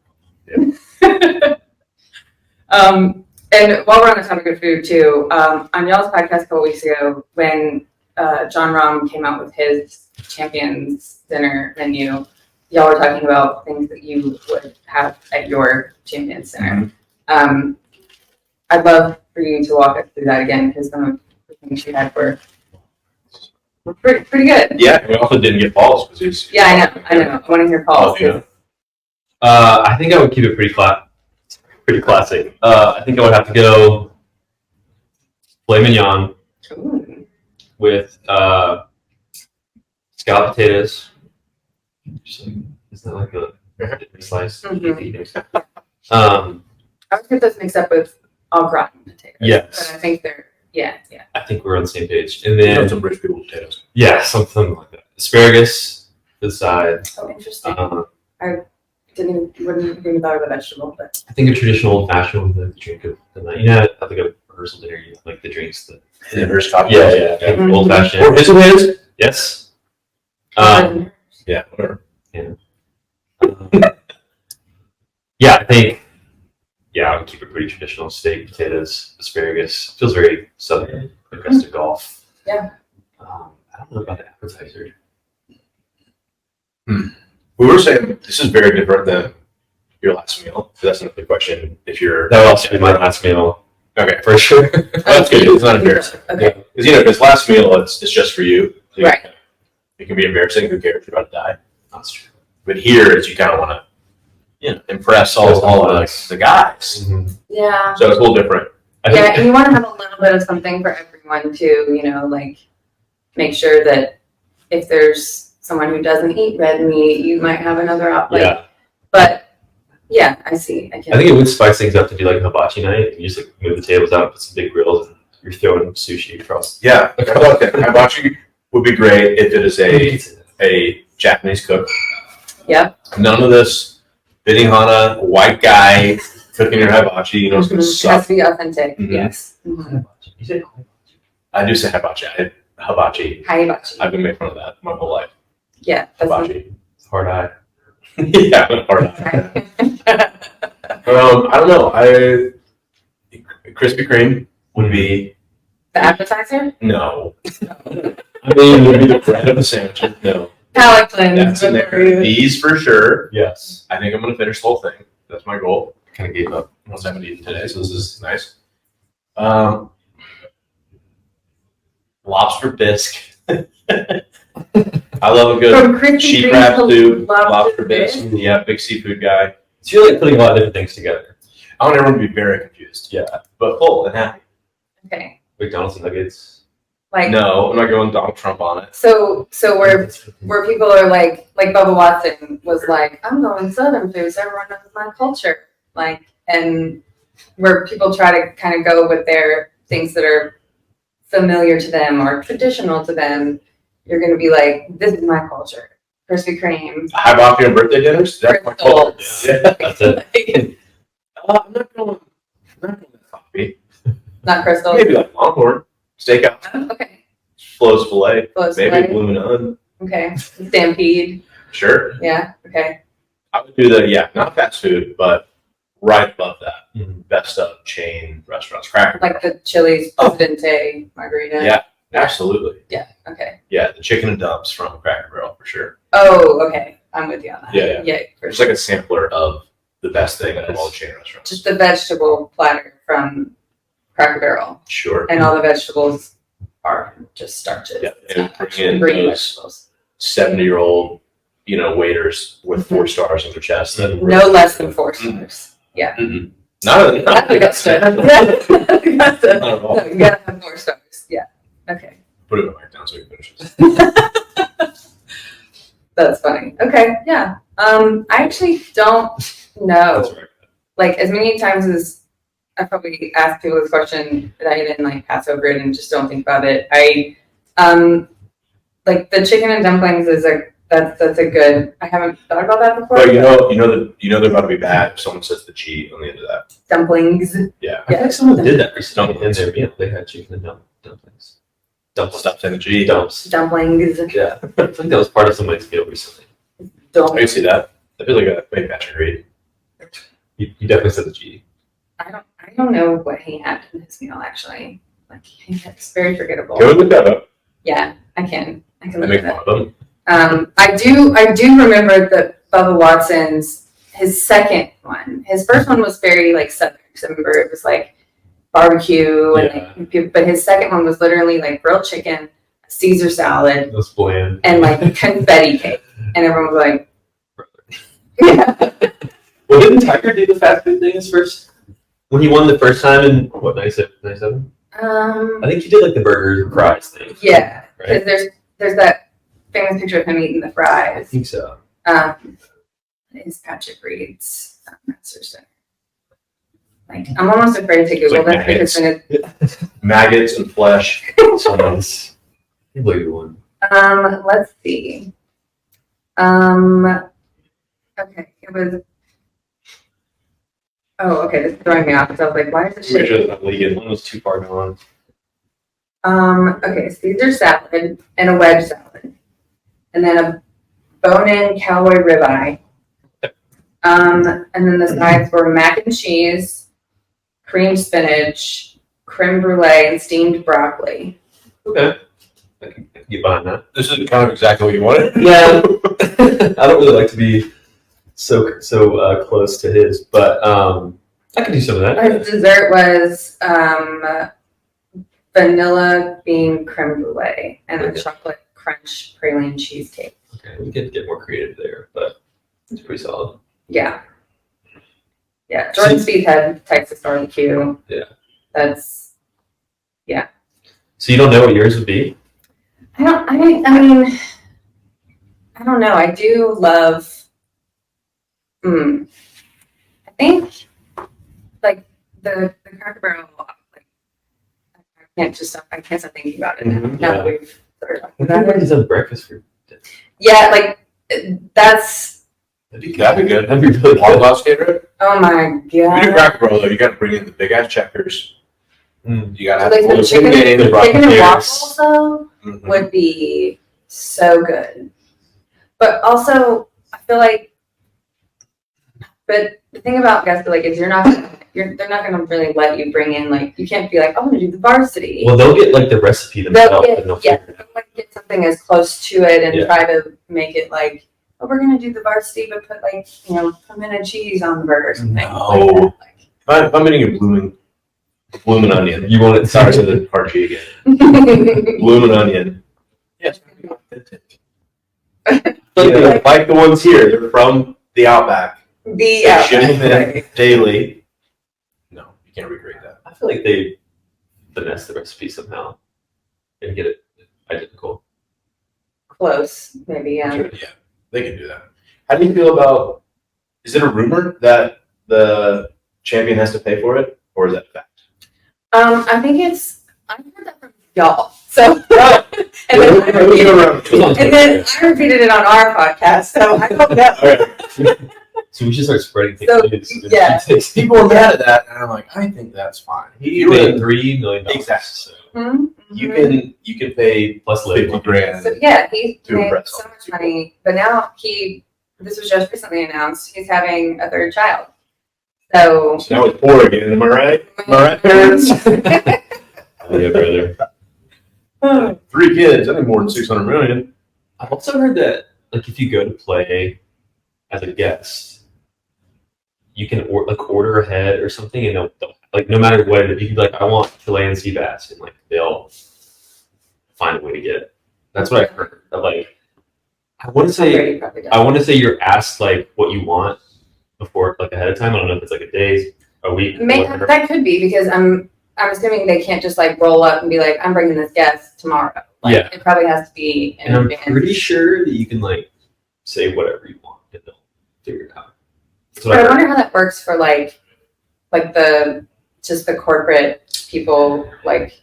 Speaker 3: Yeah.
Speaker 1: And while we're on the topic of food too, on y'all's podcast a couple weeks ago, when John Rahm came out with his Champions Dinner menu, y'all were talking about things that you would have at your Champions Dinner. I'd love for you to walk us through that again because some of the things you had were pretty good.
Speaker 3: Yeah, we also didn't get Paul's because he's.
Speaker 1: Yeah, I know. I want to hear Paul's.
Speaker 3: Yeah.
Speaker 2: I think I would keep it pretty classic. I think I would have to go filet mignon
Speaker 1: Ooh.
Speaker 2: with scalloped potatoes. Isn't that like a slice?
Speaker 1: Mhm.
Speaker 2: Um,
Speaker 1: I would get those mixed up with au gratin potatoes.
Speaker 2: Yes.
Speaker 1: But I think they're, yeah.
Speaker 2: I think we're on the same page. And then,
Speaker 3: Some rich people potatoes.
Speaker 2: yeah, something like that. Asparagus to the side.
Speaker 1: So interesting. Wouldn't even thought of a vegetable, but
Speaker 2: I think a traditional old fashioned with the drink of the night. I think a rehearsal dinner, you have, like the drinks.
Speaker 3: And then there's cocktails.
Speaker 2: Yeah.
Speaker 1: Mhm.
Speaker 2: Old fashioned.
Speaker 3: Or his and his?
Speaker 2: Yes.
Speaker 3: Yeah, whatever.
Speaker 2: Yeah, I think. Yeah, I would keep it pretty traditional. Steak, potatoes, asparagus. Feels very southern, Augusta Golf.
Speaker 1: Yeah.
Speaker 2: I don't know about the appetizer.
Speaker 3: We were saying this is very different than your last meal. So that's another question. If you're
Speaker 2: That would also be my last meal
Speaker 3: okay,
Speaker 2: for sure.
Speaker 3: well, that's good. It's not embarrassing.
Speaker 1: Okay.
Speaker 3: Because because last meal it's just for you. So
Speaker 1: Right.
Speaker 3: It can be embarrassing. Who cares? You're about to die.
Speaker 2: That's true.
Speaker 3: But here, it's you kind of want to, impress all of the guys.
Speaker 1: Yeah.
Speaker 3: So it's a little different.
Speaker 2: I
Speaker 1: Yeah,
Speaker 2: think
Speaker 1: and you want to have a little bit of something for everyone too, like make sure that if there's someone who doesn't eat red meat, you might have another outlet.
Speaker 2: yeah.
Speaker 1: But yeah, I see.
Speaker 2: I think it would spice things up to do like a hibachi night. You just like move the tables out, put some big grills, and you're throwing sushi across.
Speaker 3: Yeah, I like that. Hibachi would be great if it is a Japanese cook.
Speaker 1: Yeah.
Speaker 3: None of this Benihana white guy cooking your hibachi. It's gonna
Speaker 1: It
Speaker 3: suck.
Speaker 1: has to be authentic.
Speaker 3: Mhm.
Speaker 1: Yes. Mm-hmm.
Speaker 2: You said
Speaker 3: I do say hibachi. Hibachi.
Speaker 1: Hibachi.
Speaker 3: I've been making fun of that my whole life.
Speaker 1: Yeah. That's
Speaker 3: Hibachi.
Speaker 2: hard eye.
Speaker 3: Yeah, I'm hard on.
Speaker 1: okay.
Speaker 3: I don't know. Krispy Kreme would be
Speaker 1: The appetizer?
Speaker 3: no.
Speaker 2: I mean,
Speaker 3: Would be the bread of the sandwich. No,
Speaker 1: Palate cleanse.
Speaker 3: that's in there. These for sure.
Speaker 2: yes.
Speaker 3: I think I'm gonna finish the whole thing. That's my goal.
Speaker 2: Kind of gave up.
Speaker 3: Once I haven't eaten today, so this is nice. Lobster bisque. I love a good
Speaker 1: From Krispy
Speaker 3: sheep
Speaker 1: Kreme
Speaker 3: wrap
Speaker 1: to
Speaker 3: soup,
Speaker 1: lobster
Speaker 3: lobster
Speaker 1: bisque.
Speaker 3: bisque. Yeah, big seafood guy.
Speaker 2: It's really like putting a lot of different things together.
Speaker 3: I want everyone to be very confused,
Speaker 2: Yeah.
Speaker 3: but full and happy.
Speaker 1: Okay.
Speaker 2: McDonald's and nuggets.
Speaker 1: Like,
Speaker 3: No, I'm not going Donald Trump on it.
Speaker 1: so where people are like Bubba Watson was like, I'm going Southern food, so everyone knows my culture. Like, and where people try to kind of go with their things that are familiar to them or traditional to them, you're going to be like, this is my culture. Krispy Kreme.
Speaker 3: High octane birthday dinners? That's my culture.
Speaker 2: Yeah, that's it.
Speaker 3: I'm not going coffee.
Speaker 1: Not crystals.
Speaker 3: Maybe like Longhorn. Steakhouse.
Speaker 1: Oh, okay.
Speaker 3: Flo's Filet.
Speaker 1: Flo's
Speaker 3: Maybe
Speaker 1: Filet.
Speaker 3: Bloomin' Onion.
Speaker 1: Okay. Stampede.
Speaker 3: Sure.
Speaker 1: Yeah. Okay.
Speaker 3: I would do that, not fast food, but right above that.
Speaker 2: Mhm.
Speaker 3: Best of chain restaurants. Cracker
Speaker 1: Like
Speaker 3: Barrel.
Speaker 1: the Chili's Presidente margarita.
Speaker 3: Yeah, absolutely.
Speaker 1: Yeah. Okay.
Speaker 3: Yeah, the chicken and dumps from Cracker Barrel for sure.
Speaker 1: Oh, okay. I'm with you on that.
Speaker 3: Yeah.
Speaker 1: Yeah. For
Speaker 3: It's
Speaker 1: sure.
Speaker 3: like a sampler of the best thing of all the chain restaurants.
Speaker 1: Just the vegetable platter from Cracker Barrel,
Speaker 3: Sure.
Speaker 1: and all the vegetables are just starches.
Speaker 3: Yeah,
Speaker 1: It's
Speaker 3: and
Speaker 1: not
Speaker 3: bring
Speaker 1: actually
Speaker 3: in
Speaker 1: green
Speaker 3: those-
Speaker 1: vegetables.
Speaker 3: 70-year-old, waiters with 4 stars on their chest. That
Speaker 1: No less than 4 stars.
Speaker 3: Mm-mm. Not
Speaker 1: That's Augusta.
Speaker 3: Not
Speaker 1: Augusta.
Speaker 3: at all.
Speaker 1: No, you gotta have 4 stars. Yeah. Okay.
Speaker 3: Put it back down so we can finish this.
Speaker 1: That's funny. Okay. Yeah. I actually don't know.
Speaker 2: That's right.
Speaker 1: Like, as many times as I probably asked people this question, that I didn't like pass over it and just don't think about it. Like the chicken and dumplings is that's a good. I haven't thought about that before.
Speaker 3: But they're about to be bad if someone says the G on the end of that.
Speaker 1: Dumplings.
Speaker 3: Yeah.
Speaker 2: I think someone did that recently in their meal. They had chicken and dumplings. Dumplings.
Speaker 3: Stop saying the G.
Speaker 2: Dumps.
Speaker 1: Dumplings.
Speaker 2: Yeah. I think that was part of somebody's meal recently.
Speaker 3: I
Speaker 1: Don't.
Speaker 3: can see that. I feel like maybe Patrick Reed.
Speaker 2: You definitely said the G.
Speaker 1: I don't know what he had in his meal actually. Like it's very forgettable.
Speaker 3: Go look that up.
Speaker 1: Yeah, I can. I can
Speaker 3: I
Speaker 1: look
Speaker 3: make
Speaker 1: at
Speaker 3: fun
Speaker 1: that.
Speaker 3: of them.
Speaker 1: I do remember that Bubba Watson's his second one. His first one was very like Southern. 'Cause I remember it was like barbecue and like, but his second one was literally like grilled chicken, Caesar salad,
Speaker 2: It was bland.
Speaker 1: and like confetti cake, and everyone was like, yeah.
Speaker 2: Well, didn't Tiger do the fast food thing his first? When he won the first time in, what, 97? I think he did like the burgers and fries thing.
Speaker 1: Yeah,
Speaker 2: Right?
Speaker 1: because there's that famous picture of him eating the
Speaker 2: I
Speaker 1: fries.
Speaker 2: think so.
Speaker 1: Is Patrick Reed's Master Center. Like, I'm almost afraid to
Speaker 3: It's
Speaker 1: Google
Speaker 3: like
Speaker 1: that because then it,
Speaker 3: Maggots and flesh.
Speaker 2: So nice. I believe you won.
Speaker 1: let's see. Okay, it was. Oh, okay, this is throwing me off because I was like, why is this
Speaker 2: Which
Speaker 1: shit?
Speaker 2: was legal. One was too far gone.
Speaker 1: Okay, Caesar salad and a wedge salad, and then a bone-in cowboy ribeye. And then the sides were mac and cheese, creamed spinach, creme brulee, and steamed broccoli.
Speaker 2: Okay. I can get behind that.
Speaker 3: This is kind of exactly what you wanted.
Speaker 2: Yeah. I don't really like to be so close to his, but I can do some of that.
Speaker 1: His dessert was vanilla bean creme brulee and a
Speaker 2: Okay.
Speaker 1: chocolate crunch praline cheesecake.
Speaker 2: Okay, we can get more creative there, but it's pretty solid.
Speaker 1: Yeah. Yeah. Jordan Spieth had Texas barbecue.
Speaker 2: Yeah.
Speaker 1: That's
Speaker 2: So you don't know what yours would be?
Speaker 1: I mean I don't know. I do love I think like the Cracker Barrel, like I can't stop thinking about it now.
Speaker 2: Mhm,
Speaker 1: Now
Speaker 2: yeah.
Speaker 1: that we've started talking
Speaker 2: I
Speaker 1: about
Speaker 2: think
Speaker 1: it.
Speaker 2: everybody's done breakfast for dinner.
Speaker 1: Yeah, like that's
Speaker 2: That'd be
Speaker 3: That'd be good.
Speaker 2: That'd be really
Speaker 3: Water
Speaker 2: good.
Speaker 3: glass favorite?
Speaker 1: oh my
Speaker 3: If you do
Speaker 1: god.
Speaker 3: Cracker Barrel, though, you got to bring in the big ass checkers.
Speaker 2: Mm.
Speaker 3: You got to
Speaker 1: So
Speaker 3: have
Speaker 1: like
Speaker 3: the
Speaker 1: the
Speaker 3: little
Speaker 1: chicken,
Speaker 3: game, the
Speaker 1: chicken and
Speaker 3: Rocketeers.
Speaker 1: waffles though
Speaker 3: Mhm.
Speaker 1: would be so good. But also I feel like but the thing about Augusta like is they're not gonna really let you bring in like you can't be like, oh, I'm gonna do the varsity.
Speaker 2: Well, they'll get like the recipe themselves and they'll
Speaker 1: Yeah,
Speaker 2: figure it out.
Speaker 1: like get something as close to it and
Speaker 2: Yeah.
Speaker 1: try to make it like, oh, we're gonna do the varsity, but put like pimento cheese on the burger or something.
Speaker 3: No. If I'm eating a bloomin' onion.
Speaker 2: You want it
Speaker 3: Sorry to the RG again.
Speaker 1: Like,
Speaker 3: Bloomin' onion. Yes.
Speaker 2: Yeah.
Speaker 3: Like the ones here, they're from the Outback.
Speaker 1: the
Speaker 3: They ship them in
Speaker 1: right.
Speaker 3: daily. No, you can't recreate that.
Speaker 2: I feel like they finesse the recipe somehow. and get it identical.
Speaker 1: Close, maybe, yeah.
Speaker 3: Sure, yeah, they can do that. How do you feel about? Is it a rumor that the champion has to pay for it, or is that a fact?
Speaker 1: I think I've heard that from y'all. So, and then I repeated it on our podcast. So I don't know.
Speaker 3: Okay.
Speaker 2: So we should start spreading
Speaker 1: So,
Speaker 2: things.
Speaker 1: yeah.
Speaker 3: People are mad at that, and I'm like, I think that's fine.
Speaker 2: You made $3 million.
Speaker 3: Exactly.
Speaker 2: So
Speaker 1: Mhm.
Speaker 3: You can pay
Speaker 2: plus
Speaker 3: $50
Speaker 2: labor.
Speaker 3: grand.
Speaker 1: So yeah, he
Speaker 3: To
Speaker 1: made
Speaker 3: impress
Speaker 1: so
Speaker 3: all
Speaker 1: much
Speaker 3: these people.
Speaker 1: money, but now this was just recently announced, he's having a third child. So
Speaker 3: So now it's poor again. Am I right? Am I right, parents?
Speaker 2: Yeah, brother.
Speaker 3: 3 kids. I think more than 600 million.
Speaker 2: I've also heard that, like, if you go to play as a guest, you can order ahead or something, and they'll like, no matter what, if you can be like, I want Chilean sea bass, and like they'll find a way to get it. That's what I heard. But, like, I want to say
Speaker 1: Brady probably does.
Speaker 2: you're asked like what you want before, like, ahead of time. I don't know if it's like a day, a week, whatever.
Speaker 1: That could be because I'm assuming they can't just like roll up and be like, I'm bringing this guest tomorrow. Like,
Speaker 2: Yeah.
Speaker 1: it probably has to be in
Speaker 2: And I'm
Speaker 1: advance.
Speaker 2: pretty sure that you can like say whatever you want, and they'll figure it out. That's what
Speaker 1: But I
Speaker 2: heard.
Speaker 1: wonder how that works for like the corporate people, like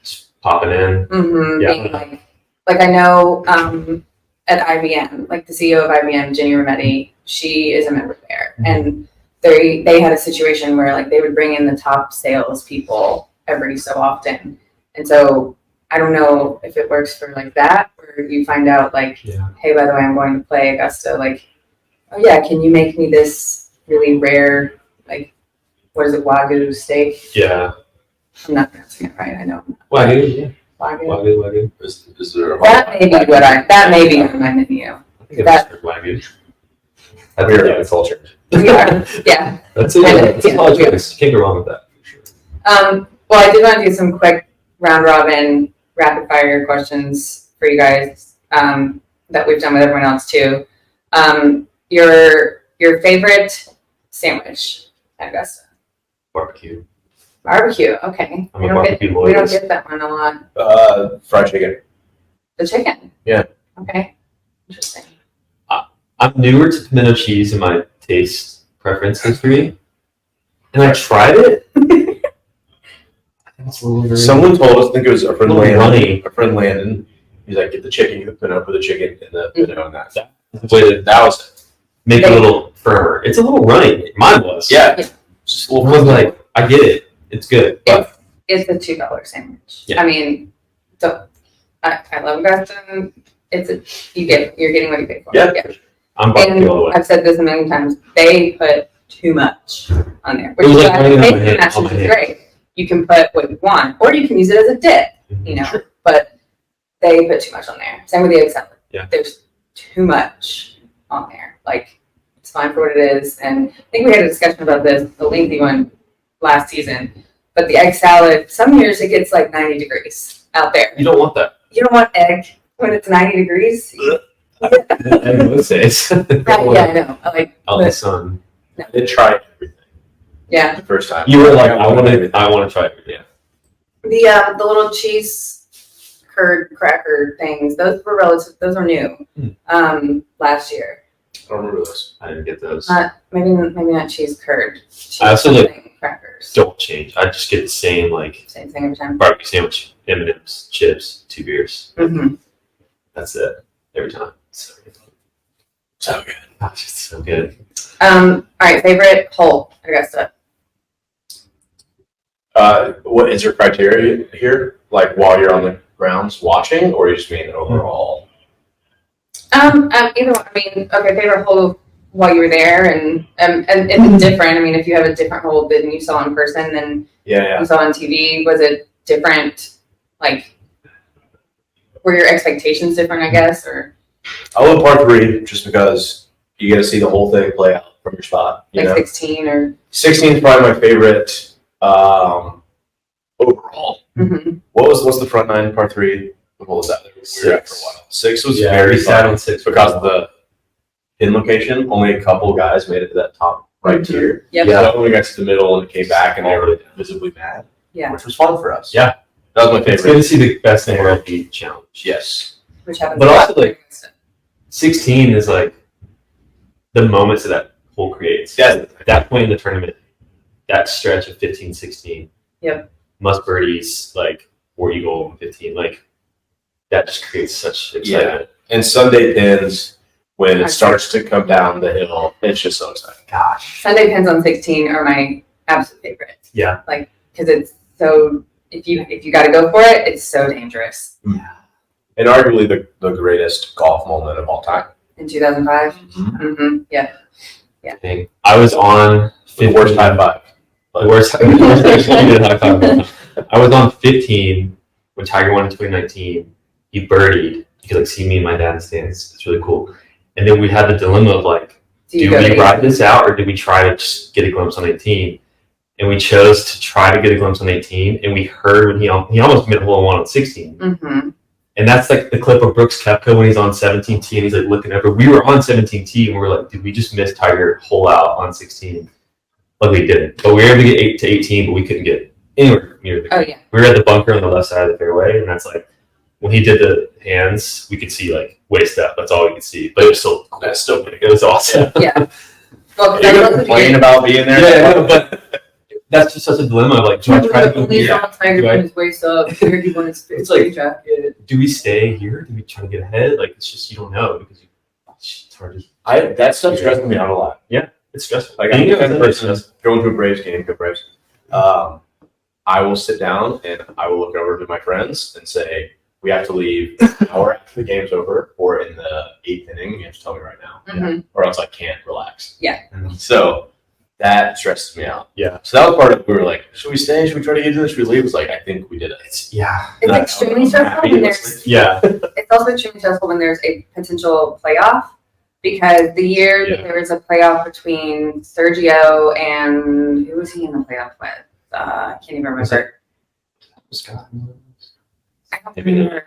Speaker 2: Popping in.
Speaker 1: being
Speaker 2: Yeah.
Speaker 1: like I know at IBM, like the CEO of IBM, Ginny Rometty, she is a member there, and they had a situation where like they would bring in the top sales people every so often, and so I don't know if it works for like that, where you find out like,
Speaker 2: Yeah.
Speaker 1: hey, by the way, I'm going to play Augusta, like, oh yeah, can you make me this really rare, like, what is it, Wagyu steak?
Speaker 2: Yeah.
Speaker 1: I'm not pronouncing it right, I know.
Speaker 2: Wagyu. Yeah.
Speaker 1: Wagyu.
Speaker 2: Wagyu.
Speaker 3: Is there a
Speaker 1: That may be on my menu.
Speaker 2: I think
Speaker 1: That-
Speaker 2: it's Wagyu.
Speaker 3: We're in the culture.
Speaker 1: We are, yeah.
Speaker 2: That's it. That's a solid choice. You can't go wrong with that. For sure.
Speaker 1: Well, I did want to do some quick round robin rapid fire questions for you guys that we've done with everyone else too. Your favorite sandwich at Augusta?
Speaker 2: Barbecue.
Speaker 1: Barbecue. Okay.
Speaker 2: I'm a barbecue
Speaker 1: We don't
Speaker 2: loyalist.
Speaker 1: get that one a lot.
Speaker 3: Fried chicken.
Speaker 1: The chicken.
Speaker 3: Yeah.
Speaker 1: Okay. Interesting.
Speaker 2: I'm newer to pimento cheese in my taste preference history, and I tried it. I think it's a little very
Speaker 3: Someone told us, I think it was our friend
Speaker 2: Little
Speaker 3: Landon.
Speaker 2: runny.
Speaker 3: Our friend Landon. He's like, get the chicken, you put up with the chicken and the pinot and that.
Speaker 2: way to
Speaker 3: That was
Speaker 2: make it a little firmer. It's a little runny. Mine was.
Speaker 3: yeah.
Speaker 1: Yeah.
Speaker 3: Just a
Speaker 2: I
Speaker 3: little
Speaker 2: was like, I get it. It's good. But
Speaker 1: It's a $2 sandwich.
Speaker 2: Yeah.
Speaker 1: I mean, so I love Augusta. You're getting what you pay for.
Speaker 3: Yeah.
Speaker 2: I'm barbecue all the
Speaker 1: And
Speaker 2: way.
Speaker 1: I've said this a million times. They put too much on there,
Speaker 2: It was like
Speaker 1: why
Speaker 2: running on my
Speaker 1: making
Speaker 2: hand-
Speaker 1: mashed
Speaker 2: on my
Speaker 1: is
Speaker 2: hand.
Speaker 1: great. You can put what you want, or you can use it as a dip. You know,
Speaker 2: Sure.
Speaker 1: but they put too much on there. Same with the egg salad.
Speaker 2: Yeah.
Speaker 1: There's too much on there. Like, it's fine for what it is. And I think we had a discussion about this, the lengthy one last season. But the egg salad, some years it gets like 90 degrees out there.
Speaker 2: You don't want that.
Speaker 1: You don't want egg when it's 90 degrees.
Speaker 2: And most days.
Speaker 1: Yeah, I know.
Speaker 2: Out in the sun.
Speaker 3: I did try everything
Speaker 1: Yeah.
Speaker 3: the first time.
Speaker 2: You were like, I want
Speaker 3: everything.
Speaker 2: to try it. Yeah.
Speaker 1: The little cheese curd cracker things, those are new. Last year.
Speaker 3: I don't remember those.
Speaker 2: I didn't get those.
Speaker 1: Maybe not cheese curd. Cheese
Speaker 2: I also like-
Speaker 1: something crackers.
Speaker 2: Don't change. I just get the same like
Speaker 1: Same thing every time.
Speaker 2: barbecue sandwich, M&M's, chips, 2 beers.
Speaker 1: Mm-hmm.
Speaker 2: That's it. Every time. So good.
Speaker 3: So good.
Speaker 2: Gosh, it's so good.
Speaker 1: All right, favorite hole at Augusta.
Speaker 3: What is your criteria here? Like while you're on the grounds watching, or you just mean overall?
Speaker 1: Either one. I mean, okay, favorite hole while you were there, and if it's different. I mean, if you have a different hole than you saw in person than
Speaker 3: Yeah.
Speaker 1: you saw on TV, was it different? Like, were your expectations different? I guess, or
Speaker 3: I love par 3 just because you get to see the whole thing play out from your spot. You
Speaker 1: like
Speaker 3: know?
Speaker 1: 16 or
Speaker 3: 16 is probably my favorite overall.
Speaker 1: mm-hmm.
Speaker 3: What's the front nine par 3? What was that? We were at for a while. 6 was
Speaker 2: Yeah,
Speaker 3: very
Speaker 2: we sat
Speaker 3: fun
Speaker 2: on 6
Speaker 3: because of the pin location. Only a couple guys made it to that top right
Speaker 1: Mhm.
Speaker 3: tier.
Speaker 1: Yep.
Speaker 3: Yeah, when we got to the middle and it came back and they were visibly mad.
Speaker 1: Yeah.
Speaker 3: Which was fun for us.
Speaker 2: Yeah.
Speaker 3: That was my
Speaker 2: It's
Speaker 3: favorite.
Speaker 2: good to see the best in the world be challenged.
Speaker 3: Yes.
Speaker 1: Which happens.
Speaker 2: But
Speaker 1: a lot.
Speaker 2: also, like, 16 is like the moments that hole creates.
Speaker 3: Yeah.
Speaker 2: At that point in the tournament, that stretch of 15, 16.
Speaker 1: Yep.
Speaker 2: Must birdies, like, or eagle 15, like, that just creates such excitement.
Speaker 3: And Sunday pins, when it starts to come down the hill, it's just so exciting.
Speaker 2: Gosh.
Speaker 1: Sunday pins on 16 are my absolute favorite.
Speaker 2: Yeah.
Speaker 1: Like, because it's so, if you got to go for it, it's so dangerous.
Speaker 3: And arguably the greatest golf moment of all time.
Speaker 1: In 2005.
Speaker 3: Mm-hmm.
Speaker 1: Yeah.
Speaker 2: Thing. I was on
Speaker 3: The worst high five.
Speaker 2: The worst executed high five. I was on 15 when Tiger won in 2019. He birdied. You could like see me and my dad in the stands. It's really cool. And then we had the dilemma of like, do we ride this out or do we try to just get a glimpse on 18? And we chose to try to get a glimpse on 18. And we heard when he almost made a hole in one on 16.
Speaker 1: Mm-hmm.
Speaker 2: And that's like the clip of Brooks Koepka when he's on 17T and he's like looking over. We were on 17T and we were like, did we just miss Tiger hole out on 16? Like we didn't. But we were able to get 8 to 18, but we couldn't get anywhere near the.
Speaker 1: Oh yeah.
Speaker 2: We were at the bunker on the left side of the fairway, and that's like when he did the hands, we could see like waist up. That's all we could see. But it was still cool.
Speaker 3: That's still
Speaker 2: It was awesome.
Speaker 1: Yeah. Well,
Speaker 3: You're gonna complain about being there.
Speaker 2: Yeah, but that's just such a dilemma. Like, do I try to go
Speaker 1: Please
Speaker 2: here?
Speaker 1: don't Tiger
Speaker 2: Do I-
Speaker 1: put his waist up. Here he won his
Speaker 2: It's like-
Speaker 1: jacket.
Speaker 2: Do we stay here? Do we try to get ahead? Like, it's just you don't know because it's hard to.
Speaker 3: That stuff stresses me out a lot.
Speaker 2: It's stressful.
Speaker 3: Like
Speaker 2: Being
Speaker 3: I'm the kind of
Speaker 2: a
Speaker 3: person going to a Braves game, go Braves. I will sit down and I will look over to my friends and say, we have to leave an hour after the game's over, or in the 8th inning. You have to tell me right now,
Speaker 1: Mm-hmm.
Speaker 3: or else I can't relax.
Speaker 1: Yeah.
Speaker 3: So that stresses me out.
Speaker 2: Yeah.
Speaker 3: So that was part of. We were like, should we stay? Should we try to get to this? Should we leave? It was like, I think we did it.
Speaker 2: It's
Speaker 1: It's
Speaker 3: Not-
Speaker 1: extremely
Speaker 3: I'm
Speaker 1: stressful
Speaker 3: happy
Speaker 1: when
Speaker 3: to
Speaker 1: there's.
Speaker 3: listen.
Speaker 2: yeah.
Speaker 1: It's also extremely stressful when there's a potential playoff, because the year that there was a playoff between Sergio and who was he in the playoff with? I can't even remember. I don't
Speaker 3: Maybe
Speaker 1: remember.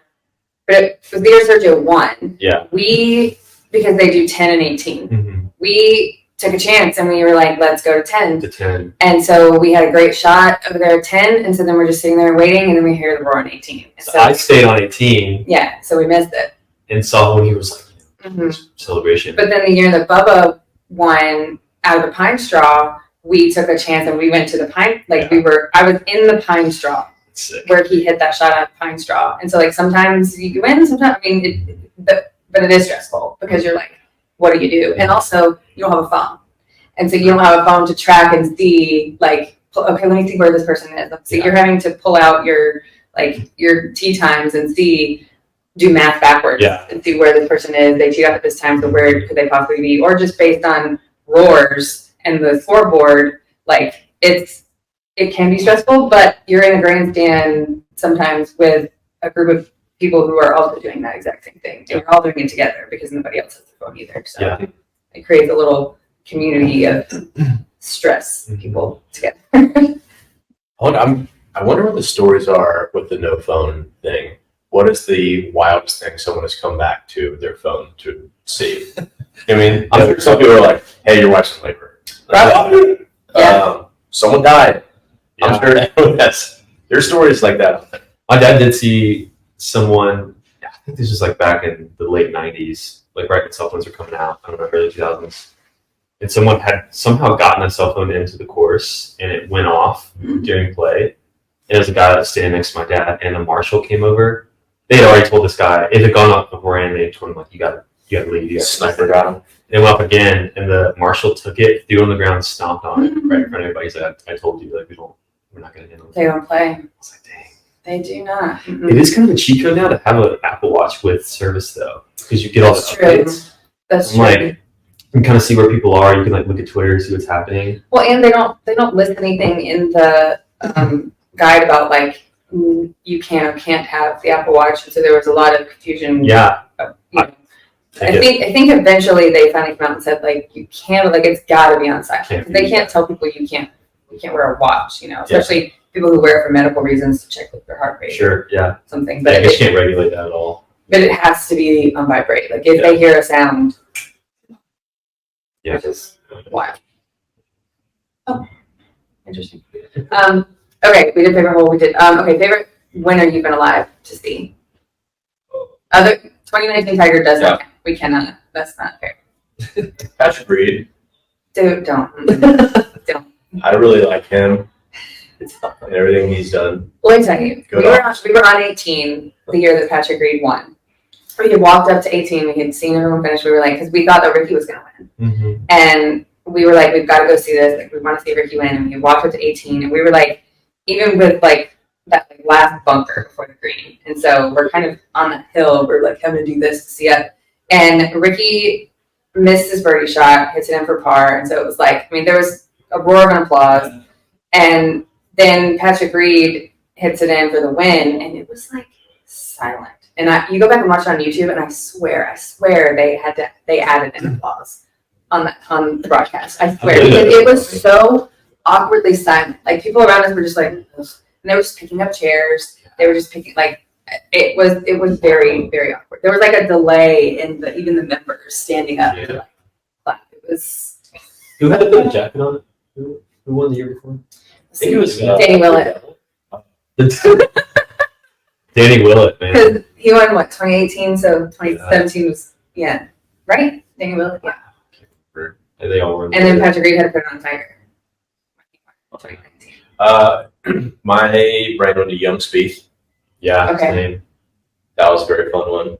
Speaker 1: But it was the year Sergio won.
Speaker 2: Yeah.
Speaker 1: We, because they do 10 and 18,
Speaker 2: Mm-hmm.
Speaker 1: we took a chance and we were like, let's go to 10.
Speaker 2: The 10.
Speaker 1: And so we had a great shot over there at 10. And so then we're just sitting there waiting, and then we hear the roar on 18. And
Speaker 2: So I stayed on 18
Speaker 1: yeah, so we missed it.
Speaker 2: and saw when he was like,
Speaker 1: Mhm.
Speaker 2: celebration.
Speaker 1: But then the year that Bubba won out of the pine straw, we took a chance and we went to the pine, like I was in the pine straw
Speaker 2: It's sick.
Speaker 1: where he hit that shot at pine straw. And so like sometimes you win, sometimes, I mean, but it is stressful because you're like, what do you do? And also you don't have a phone. And so you don't have a phone to track and see like, okay, let me see where this person is. So you're having to pull out your tee times and do math backwards and see where this person is. They teed up at this time, so where could they possibly be? Or just based on roars and the scoreboard, like it can be stressful, but you're in a grandstand sometimes with a group of people who are also doing that exact same thing. And you're all doing it together because nobody else has the phone either. So it creates a little community of stress people together.
Speaker 3: I wonder what the stories are with the no phone thing. What is the wildest thing someone has come back to their phone to see? I mean, I'm sure some people are like, hey, your wife's in labor. Someone died. I'm sure there's stories like that.
Speaker 2: My dad did see someone, I think this was like back in the late 90s, like right when cell phones were coming out, I don't know, early 2000s. And someone had somehow gotten a cell phone into the course and it went off during play. And it was a guy that was standing next to my dad, and a marshal came over. They had already told this guy, it had gone off before, and they told him, like, you gotta leave. You gotta
Speaker 3: Sniper got him.
Speaker 2: It went up again, and the marshal took it, threw it on the ground, stomped on it right in front of everybody. He said, I told you, like, we're not gonna handle it.
Speaker 1: They don't play.
Speaker 2: I was like, dang.
Speaker 1: They do not.
Speaker 2: It is kind of a cheat code now to have an Apple Watch with service, though, because you get all the
Speaker 1: That's true.
Speaker 2: updates.
Speaker 1: That's
Speaker 2: I'm
Speaker 1: true.
Speaker 2: like, you can kind of see where people are. You can like look at Twitter, see what's happening.
Speaker 1: Well, and they don't list anything in the guide about like you can or can't have the Apple Watch, and so there was a lot of confusion.
Speaker 2: Yeah,
Speaker 1: You know. I think eventually they finally came out and said like you can't, like it's got to be on silent. They can't tell people you can't wear a watch, you know, especially people who wear it for medical reasons to check like their heart rate.
Speaker 2: Sure, yeah.
Speaker 1: Something,
Speaker 2: Yeah,
Speaker 1: but
Speaker 2: I guess you can't regulate that at all.
Speaker 1: but it has to be on vibrate. Like if they hear a sound,
Speaker 2: Yeah.
Speaker 1: which is wild. Oh, interesting. Okay, we did favorite hole. We did okay, favorite when are you been alive to see? Other 2019 Tiger doesn't.
Speaker 3: Yeah.
Speaker 1: We cannot. That's not fair.
Speaker 3: Patrick Reed.
Speaker 1: Dude, don't.
Speaker 3: I really like him and everything he's done.
Speaker 1: Let me tell you,
Speaker 3: Good
Speaker 1: we were on 18 the year that Patrick Reed won. We had walked up to 18. We had seen everyone finish. We were like, because we thought that Ricky was going to win.
Speaker 2: Mm-hmm.
Speaker 1: And we were like, we've got to go see this. Like, we want to see Ricky win. And we walked up to 18. And we were like, even with like that like, last bunker before the green. And so we're kind of on that hill. We're like having to do this to see it. And Ricky missed his birdie shot, hits it in for par. And so it was like, I mean, there was a roar of applause. And then Patrick Reed hits it in for the win. And it was like silent. And you go back and watch it on YouTube, and I swear they added an applause on the broadcast. I swear, because it was so awkwardly silent. Like people around us were just like, ugh. And they were just picking up chairs. They were just picking like it was very, very awkward. There was like a delay in even the members standing up.
Speaker 2: Yeah.
Speaker 1: Like, it was.
Speaker 2: Who had the jacket on? Who won the year before? I think it was
Speaker 1: Danny Willett.
Speaker 2: Danny Willett, man.
Speaker 1: Because he won 2018, so 2017 was right. Danny Willett, yeah.
Speaker 2: And they all won.
Speaker 1: And then Patrick Reed had to put it on Tiger. 2019.
Speaker 3: My brain went to Young Spieth.
Speaker 2: Yeah,
Speaker 1: Okay.
Speaker 2: same.
Speaker 3: That was a very fun one.
Speaker 2: That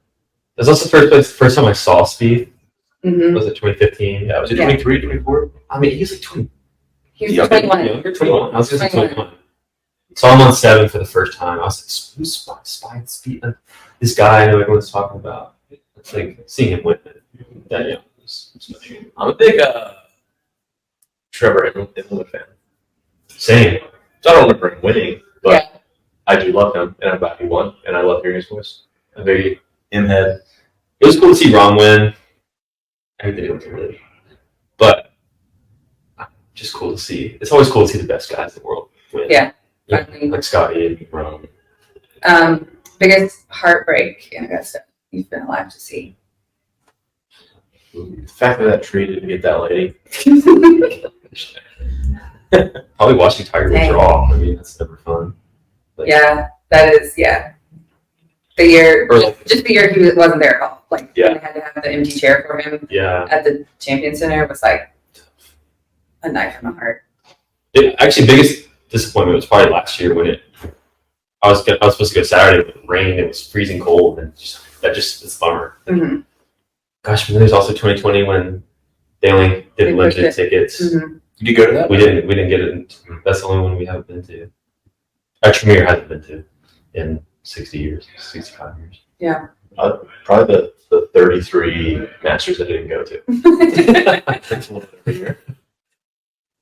Speaker 2: was also the first time I saw Spieth.
Speaker 1: Mm-hmm.
Speaker 2: Was it 2015?
Speaker 3: Yeah, was it
Speaker 1: Yeah.
Speaker 3: 23, 24?
Speaker 2: I mean, he was like 20.
Speaker 1: He was
Speaker 3: Younger,
Speaker 1: 21.
Speaker 2: Younger, 21. I was just
Speaker 1: 21.
Speaker 2: 21. Saw him on 7 for the first time. I was like, who's Spieth? This guy I know everyone's talking about. It's like seeing him win that young was special.
Speaker 3: I'm a big Trevor Immelman fan.
Speaker 2: Same.
Speaker 3: So I don't remember him winning, but
Speaker 1: Yeah.
Speaker 3: I do love him, and I'm glad he won, and I love hearing his voice. I'm very in-head.
Speaker 2: It was cool to see Ron win. Everything was really, but just cool to see. It's always cool to see the best guys in the world win.
Speaker 1: Yeah.
Speaker 2: Like Scotty and Ron.
Speaker 1: Biggest heartbreak in Augusta you've been alive to see.
Speaker 3: The fact that tree didn't get that lady.
Speaker 2: Probably watching Tiger
Speaker 1: Dang.
Speaker 2: draw. I mean, that's never fun. Like,
Speaker 1: Yeah, that is, yeah. The year,
Speaker 2: Or like-
Speaker 1: just the year he wasn't there at all. Like,
Speaker 2: Yeah.
Speaker 1: when they had to have the empty chair for him
Speaker 2: Yeah.
Speaker 1: at the Champion Center was like a knife in the heart.
Speaker 2: Actually, biggest disappointment was probably last year when I was supposed to go Saturday with rain. It was freezing cold, and it's a bummer.
Speaker 1: Mm-hmm.
Speaker 2: Gosh, but then there's also 2020 when they only did
Speaker 1: They
Speaker 2: limited
Speaker 1: pushed
Speaker 2: tickets.
Speaker 1: Mm-hmm.
Speaker 3: Did you go to that?
Speaker 2: We didn't get it. That's the only one we haven't been to. Trimmier hasn't been to in 60 years, 65 years.
Speaker 1: Yeah.
Speaker 3: Probably the 33 Masters I didn't go to. That's one every year.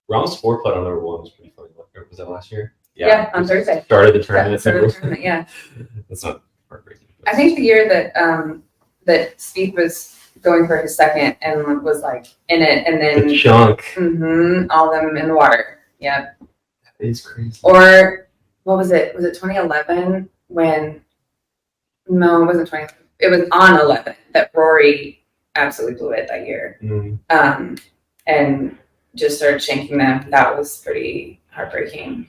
Speaker 2: Ron's 4 putt on number 1 was pretty funny. Was that last year?
Speaker 1: Yeah, on Thursday.
Speaker 2: Started the tournament.
Speaker 1: Yeah.
Speaker 2: That's not heartbreaking.
Speaker 1: I think the year that that Spieth was going for his second and was like in it, and then
Speaker 2: The chunk.
Speaker 1: all of them in the water. Yeah.
Speaker 2: It's crazy.
Speaker 1: Or what was it? Was it 2011 when? No, it wasn't 2011. It was on 11 that Rory absolutely blew it that year.
Speaker 2: Mm.
Speaker 1: And just started shanking them. That was pretty heartbreaking.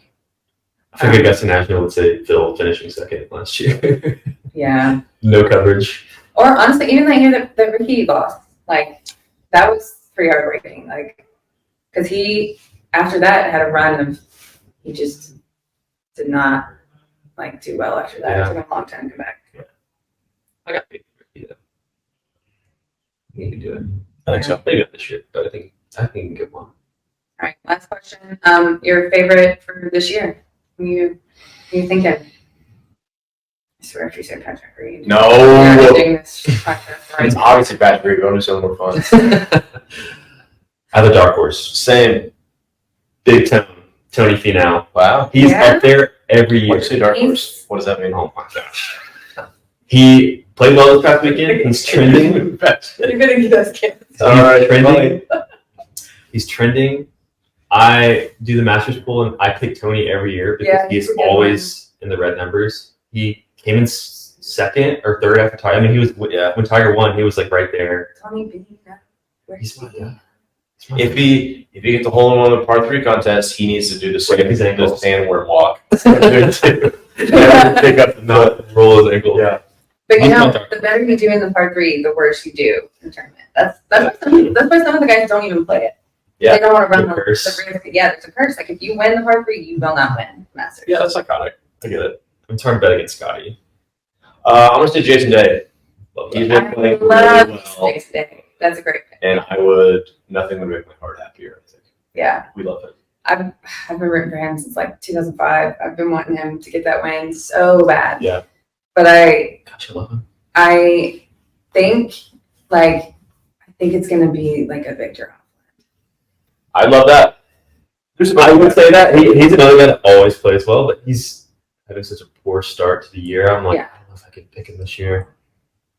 Speaker 2: I think Augusta National would say Phil finishing second last year.
Speaker 1: Yeah.
Speaker 2: No coverage.
Speaker 1: Or honestly, even that year that Ricky lost, like that was pretty heartbreaking. Like, because he after that had a run of he just did not like do well after that.
Speaker 2: Yeah.
Speaker 1: It took him a long time to come back.
Speaker 2: I got paid for Ricky though. He can do it.
Speaker 3: I think so.
Speaker 2: Maybe not this year, but I think he can get one.
Speaker 1: All right, last question. Your favorite for this year? Who you thinking? I swear if you said Patrick Reed.
Speaker 3: No.
Speaker 1: We're doing this podcast
Speaker 3: It's
Speaker 1: right.
Speaker 3: obviously Patrick. Go do something more fun.
Speaker 2: I have a dark horse.
Speaker 3: Same.
Speaker 2: Big Tony Finau.
Speaker 3: Wow.
Speaker 2: He's
Speaker 1: Yeah?
Speaker 2: up there every
Speaker 3: Why
Speaker 2: year.
Speaker 3: you say dark
Speaker 1: He's-
Speaker 3: horse? What does that mean?
Speaker 2: Oh my gosh. He played well this past weekend. He's trending.
Speaker 1: You're gonna get us kids.
Speaker 3: All right,
Speaker 2: trending. He's trending. I do the Masters pool and I pick Tony every year because
Speaker 1: Yeah,
Speaker 2: he's
Speaker 1: he's a good
Speaker 2: always in the red numbers. He came in second or third after Tiger. I mean, he was when Tiger won, he was like right there.
Speaker 1: Tony B. Where's
Speaker 2: He's my
Speaker 1: he?
Speaker 2: guy.
Speaker 3: If he gets the hole in one of the par 3 contests, he needs to do the
Speaker 2: Break his ankles.
Speaker 3: sandworm walk.
Speaker 2: Never pick up the nut, roll his ankle.
Speaker 3: Yeah.
Speaker 1: But you
Speaker 2: That's
Speaker 1: know,
Speaker 2: my turn.
Speaker 1: the better you do in the par 3, the worse you do in the tournament. That's why some of the guys don't even play it.
Speaker 3: Yeah.
Speaker 1: They don't want to run
Speaker 2: The
Speaker 1: the
Speaker 2: curse.
Speaker 1: risk. Yeah, there's a curse. Like if you win the par 3, you will not win the Masters.
Speaker 3: Yeah, that's psychotic. I get it.
Speaker 2: I'm trying to bet against Scotty.
Speaker 3: I'm gonna say Jason Day.
Speaker 2: Love
Speaker 3: He's
Speaker 2: that.
Speaker 3: been playing
Speaker 1: love
Speaker 3: really well,
Speaker 1: Jason Day. That's a great pick.
Speaker 3: and nothing would make my heart happier. I think
Speaker 1: Yeah.
Speaker 3: we love him.
Speaker 1: I've been rooting for him since like 2005. I've been wanting him to get that win so bad.
Speaker 2: Yeah.
Speaker 1: But
Speaker 2: Gosh, I love him.
Speaker 1: I think it's gonna be like a Victor.
Speaker 3: I love that.
Speaker 2: I would say that he's another guy that always plays well, but he's having such a poor start to the year. I'm like,
Speaker 1: Yeah.
Speaker 2: I don't know if I could pick him this year.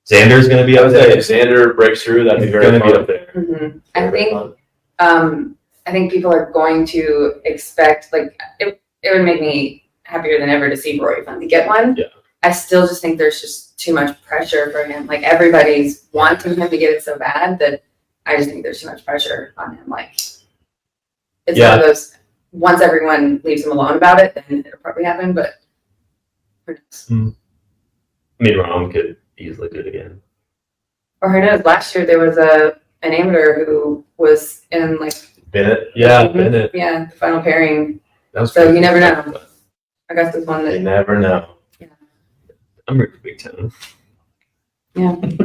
Speaker 2: Xander's going to be
Speaker 3: I
Speaker 2: up
Speaker 3: would say
Speaker 2: there.
Speaker 3: if Xander breaks through, that'd be
Speaker 2: He's
Speaker 3: very
Speaker 2: going to be
Speaker 3: fun.
Speaker 2: up there.
Speaker 1: Mm-hmm. I
Speaker 3: Very
Speaker 1: think
Speaker 3: fun.
Speaker 1: I think people are going to expect like it would make me happier than ever to see Rory finally get one.
Speaker 2: Yeah.
Speaker 1: I still just think there's just too much pressure for him. Like everybody's wanting him to get it so bad that I just think there's too much pressure on him. Like it's one of those once everyone leaves him alone about it, then it'll probably happen, but who knows?
Speaker 2: I mean, Rahm could easily do it again.
Speaker 1: Or who knows? Last year there was an amateur who was in like
Speaker 3: Bennett.
Speaker 2: Yeah,
Speaker 1: Mhm.
Speaker 2: Bennett.
Speaker 1: the final pairing.
Speaker 2: That was
Speaker 1: So
Speaker 2: crazy.
Speaker 1: you never know. Augusta's one
Speaker 3: You
Speaker 1: that
Speaker 3: never know.
Speaker 2: I'm rooting for Big Ten.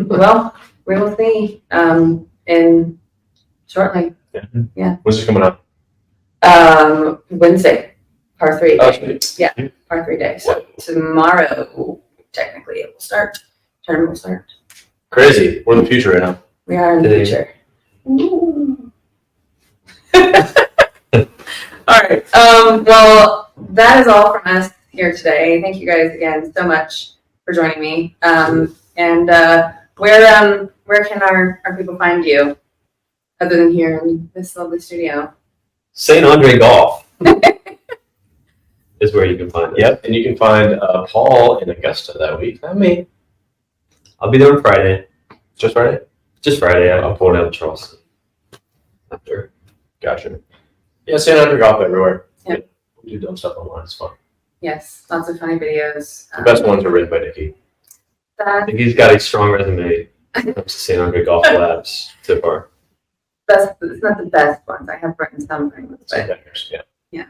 Speaker 1: well, we will see in shortly.
Speaker 3: When's this coming up?
Speaker 1: Wednesday, par 3
Speaker 3: Oh,
Speaker 1: day.
Speaker 3: sweet.
Speaker 1: Yeah, par 3 day. So tomorrow, technically, it will start. Tournament will start.
Speaker 3: Crazy. We're in the future right now.
Speaker 1: We are in the
Speaker 2: Dang.
Speaker 1: future. All right. Well, that is all from us here today. Thank you guys again so much for joining me. And where can our people find you other than here in this lovely studio?
Speaker 2: St. André Golf is where you can find it.
Speaker 3: Yep. And you can find Paul in Augusta that week. Not me.
Speaker 2: I'll be there on Friday.
Speaker 3: Just Friday?
Speaker 2: Just Friday. I'm pulling out of Charleston. After.
Speaker 3: Gotcha. Yeah, St. Andrew Golf everywhere.
Speaker 1: Yep.
Speaker 3: We do dumb stuff online. It's fun.
Speaker 1: Yes, lots of funny videos.
Speaker 3: The best ones are written by Nikki.
Speaker 2: I
Speaker 1: That,
Speaker 2: think he's got a strong resume when it comes to St. André Golf Labs so far.
Speaker 1: it's not the best ones. I have written some things, but
Speaker 3: Yeah.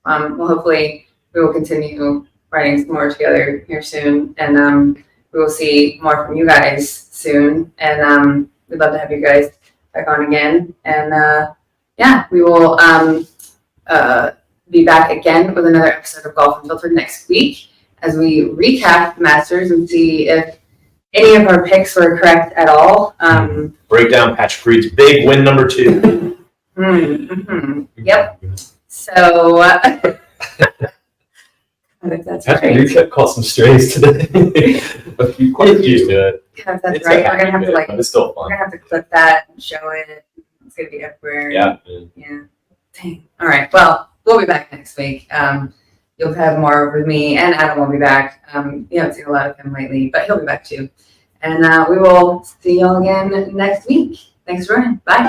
Speaker 1: well, hopefully we will continue writing some more together here soon, and we will see more from you guys soon. And we'd love to have you guys back on again. And we will be back again with another episode of Golf Unfiltered next week as we recap the Masters and see if any of our picks were correct at all.
Speaker 3: Break down Patrick Reed's big win number 2.
Speaker 1: Yep. So that's
Speaker 2: Patrick
Speaker 1: right.
Speaker 2: Reed caught some strays today.
Speaker 3: Quite used to it.
Speaker 1: Yeah, if that's
Speaker 3: It's
Speaker 1: right.
Speaker 3: a
Speaker 1: We're gonna have to
Speaker 3: habit, but it's still
Speaker 1: we're
Speaker 3: fun.
Speaker 1: gonna have to clip that and show it. It's gonna be everywhere.
Speaker 3: Yeah.
Speaker 1: Yeah. Dang. All right. Well, we'll be back next week. You'll have more with me, and Adam will be back. You haven't seen a lot of him lately, but he'll be back too. And we will see y'all again next week. Thanks for joining. Bye.